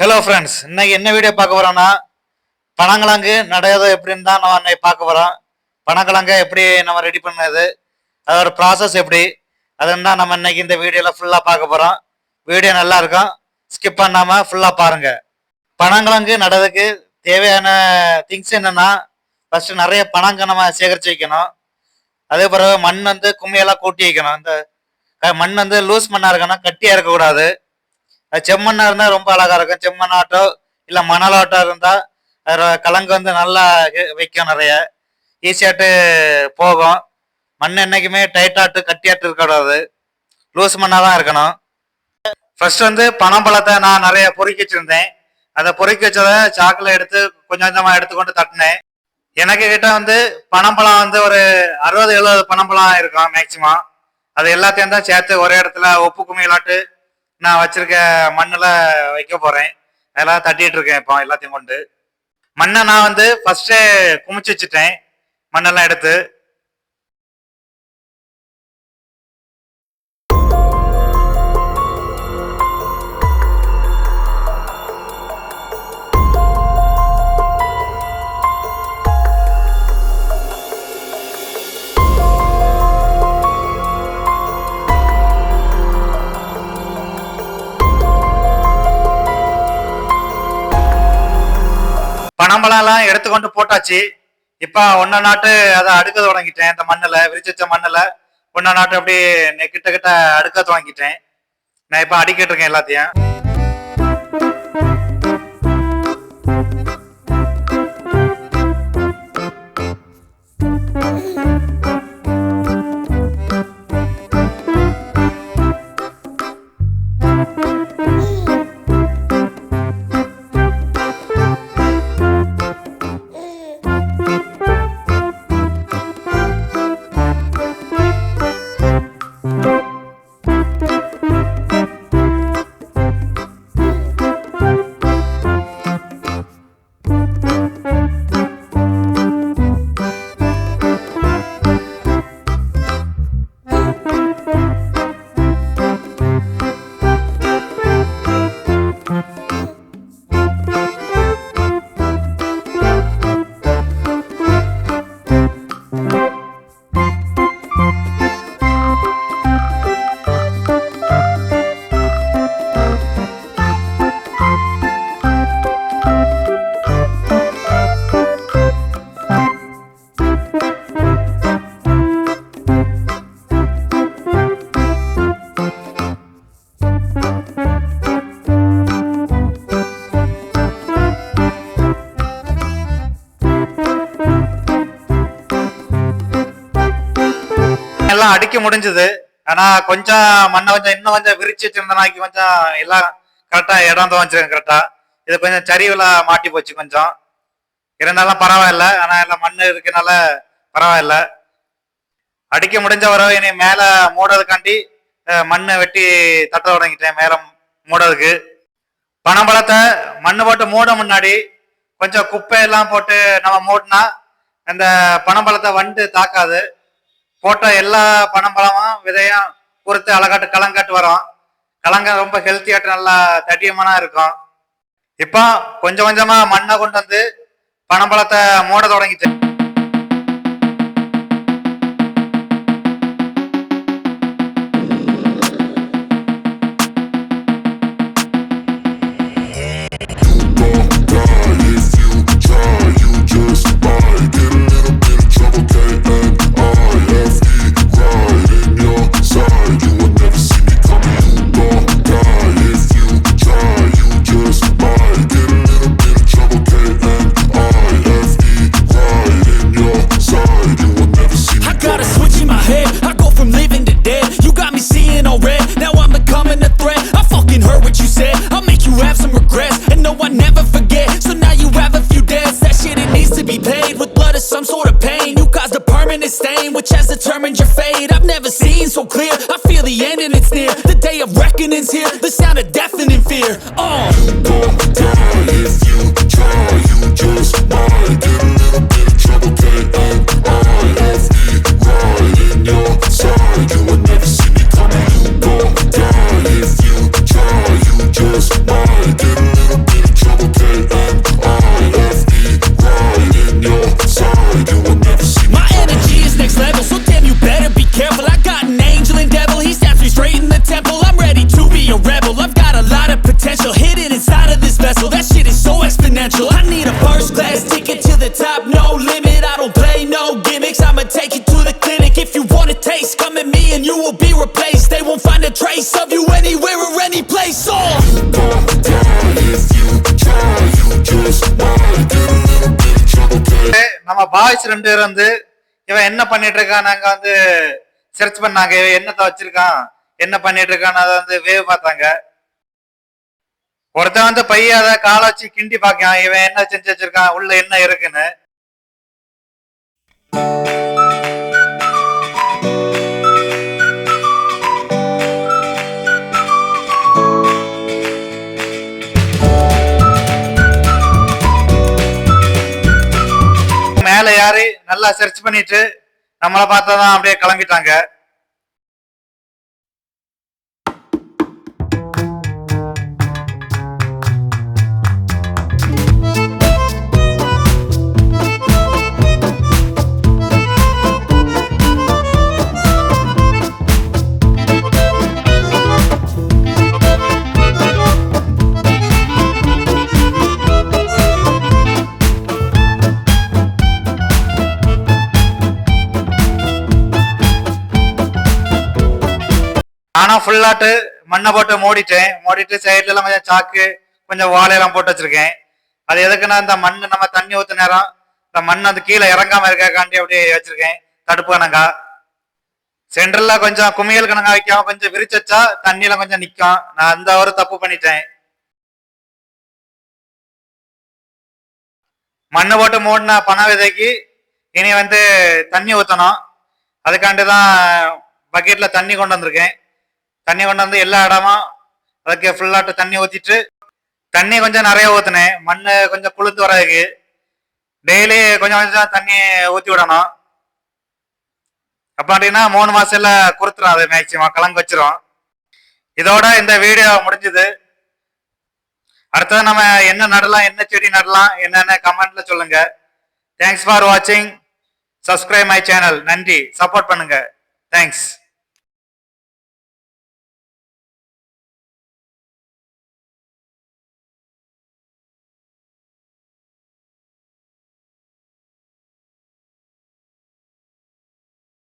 Hello friends, இன்னைக்கு என்ன video பார்க்க போறோம்னா பனங்கிழங்கு நடையது எப்படின்னு தான் நம்ம இன்னைக்கு பார்க்க போறோம். பனங்கிழங்கு எப்படி நம்ம ரெடி பண்ணது, அதோட ப்ராசஸ் எப்படி, அதுன்னு தான் நம்ம இன்னைக்கு இந்த வீடியோவில் ஃபுல்லாக பார்க்க போறோம். வீடியோ நல்லா இருக்கும், ஸ்கிப் பண்ணாமல் ஃபுல்லாக பாருங்க. பனங்கிழங்கு நடுறதுக்கு தேவையான திங்ஸ் என்னன்னா, ஃபர்ஸ்ட் நிறைய பனங்க நம்ம சேகரித்து வைக்கணும். அதே பிறகு மண் கும்மியெல்லாம் கூட்டி வைக்கணும். இந்த மண் லூஸ் மண்ணாக இருக்கணும், கட்டியாக இருக்கக்கூடாது. அது செம்மண்ணா இருந்தா ரொம்ப அழகா இருக்கும். செம்மண்ணாட்டோ இல்ல மணலாட்டோ இருந்தா கலங்கு நல்லா வைக்கும், நிறைய ஈஸியாட்டு போகும். மண் என்னைக்குமே டைட்டாட்டு கட்டியாட்டு இருக்கக்கூடாது, லூஸ் மண்ணா தான் இருக்கணும். ஃபர்ஸ்ட் பனம்பழத்தை நான் நிறைய பொறுக்கி வச்சிருந்தேன். அதை பொறுக்கி வச்சதை சாக்கில் எடுத்து கொஞ்சம் கொஞ்சமா எடுத்துக்கொண்டு தட்டினேன். எனக்கு கிட்ட பனம்பழம் ஒரு 60-70 பனம்பழம் இருக்கும் மேக்சிமம். அது எல்லாத்தையும் தான் சேர்த்து ஒரே இடத்துல உப்பு குமியலாட்டு நான் வச்சிருக்க மண்ணில் வைக்க போறேன். அதெல்லாம் தட்டிட்டு இருக்கேன். இப்போ எல்லாத்தையும் கொண்டு மண்ணை நான் ஃபர்ஸ்டே குமிச்சு வச்சுட்டேன், மண்ணெல்லாம் எடுத்து. பனம்பழம்லாம் எடுத்துக்கொண்டு போட்டாச்சு. இப்ப ஒன்ன நாட்டு அதை அடுக்க தொடங்கிட்டேன். இந்த மண்ணுல விரிச்சு வச்ச மண்ணுல ஒன்ன நாட்டு அப்படி கிட்ட கிட்ட அடுக்க தொடங்கிட்டேன். நான் இப்ப அடிக்கிட்டு இருக்கேன் எல்லாத்தையும். எல்லாம் அடிக்க முடிஞ்சது. ஆனா கொஞ்சம் மண்ணை இன்னும் கொஞ்சம் விரிச்சு வச்சிருந்தனாக்கி கொஞ்சம் எல்லாம் கரெக்டா இடம் துவச்சிருக்கேன் கரெக்டா. இது கொஞ்சம் சரிவுல மாட்டி போச்சு கொஞ்சம், இருந்தாலும் பரவாயில்ல. ஆனா எல்லாம் மண்ணு இருக்கனால பரவாயில்ல. அடிக்க முடிஞ்ச வரவு இனி மேல மூடதுக்காண்டி மண்ணை வெட்டி தட்ட தொடங்கிட்டேன் மேல மூடதுக்கு. பனம்பழத்தை மண்ணு போட்டு மூட முன்னாடி கொஞ்சம் குப்பையெல்லாம் போட்டு நம்ம மூடினா அந்த பனம்பழத்தை வண்டு தாக்காது. போட்ட எல்லா பனம்பழமும் விதையும் பொறுத்து அழகாட்டு கலங்காட்டு வரும். கலங்க ரொம்ப ஹெல்த்தியாட்டு நல்லா தடியமானா இருக்கும். இப்போ கொஞ்சம் கொஞ்சமா மண்ணை கொண்டு பனம்பழத்தை மூட தொடங்கிட்டு. Some sort of pain, you caused a permanent stain, which has determined your fate. I've never seen so clear, I feel the end and it's near. The day of reckoning's here, the sound of deafening fear. You don't die if you try, you just might get a little bit of trouble, and IFE right in your side. You will never see me coming. You don't die if you try, you just might get a little bit boys 2 பேர் வந்து இவன் என்ன பண்ணிட்டு இருக்கான் நாங்க வந்து search பண்ணாங்க, இவன் என்னத்த வச்சிருக்கான் என்ன பண்ணிட்டு இருக்கான்னு அதை வந்து வேவ் பார்த்தாங்க. ஒருத்தன் வந்து பைய அதை காலை வச்சு கிண்டி பார்க்கான், இவன் என்ன செஞ்சு வச்சிருக்கான் உள்ள என்ன இருக்குன்னு. மேல யாரு நல்லா சர்ச் பண்ணிட்டு நம்மளை பார்த்தாதான் அப்படியே கிளம்பிட்டாங்க. ஆனா ஃபுல்லாட்டு மண்ணை போட்டு மூடிட்டு சைட்ல எல்லாம் கொஞ்சம் சாக்கு கொஞ்சம் வாழையெல்லாம் போட்டு வச்சிருக்கேன். அது எதுக்குன்னா இந்த மண்ணு நம்ம தண்ணி ஊத்த நேரம் இந்த மண் வந்து கீழே இறங்காம இருக்காண்டி அப்படியே வச்சிருக்கேன். தடுப்பு கணங்கா சென்டர்ல கொஞ்சம் குமியல் கணங்கா வைக்காம கொஞ்சம் விரிச்சு வச்சா தண்ணியில கொஞ்சம் நிக்கும். நான் அந்த ஒரு தப்பு பண்ணிட்டேன். மண்ணு போட்டு மூடின பனை விதைக்கு இனி வந்து தண்ணி ஊத்தணும். அதுக்காண்டிதான் பக்கெட்ல தண்ணி கொண்டு வந்திருக்கேன். தண்ணி கொண்டு வந்து எல்லா இடமும் அதுக்கு ஃபுல்லாட்டு தண்ணி ஊத்திட்டு தண்ணி கொஞ்சம் நிறைய ஊத்துனேன். மண்ணு கொஞ்சம் குளுத்து வர்றதுக்கு டெய்லி கொஞ்சம் கொஞ்சம் தண்ணி ஊத்தி விடணும். அப்ப அப்படின்னா 3 மாசத்துல குறுத்துரும், அது மேக்சிமம் கலங்க வச்சிரும். இதோட இந்த வீடியோ முடிஞ்சது. அடுத்தது நம்ம என்ன நடலாம், என்ன செடி நடலாம் என்னன்னு கமெண்ட்ல சொல்லுங்க. தேங்க்ஸ் ஃபார் வாட்சிங். Subscribe my channel. நன்றி, சப்போர்ட் பண்ணுங்க. தேங்க்ஸ்.